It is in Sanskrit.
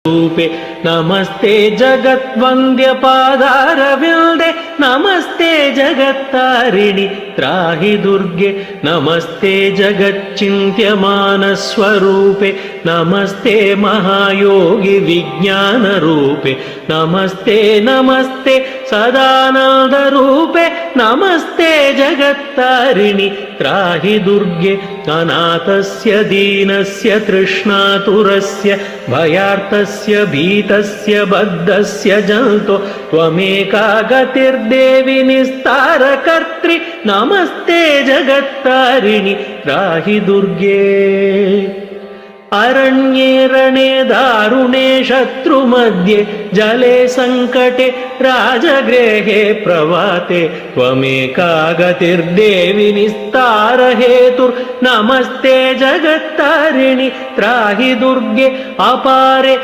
रूपे नमस्ते जगद्वन्द्यपादारविन्दे नमस्ते जगत्तारिणि त्राहि दुर्गे नमस्ते जगच्चिन्त्यमानस्वरूपे नमस्ते महायोगि विज्ञानरूपे नमस्ते नमस्ते सदानन्दरूपे नमस्ते जगत्तारिणि त्राहि दुर्गे अनाथस्य दीनस्य तृष्णातुरस्य भयार्तस्य भीतस्य बद्धस्य जन्तो त्वमेका गतिर्देवि निस्तारकर्त्री नमस्ते जगत्तारिणि त्राहि दुर्गे अरण्ये रणे दारुणे शत्रुमध्ये जले संकटे राजगृहे प्रभाते त्वमेका गतिर्देवि निस्तारहेतुर्नमस्ते जगत्तारिणि त्राहि दुर्गे अपारे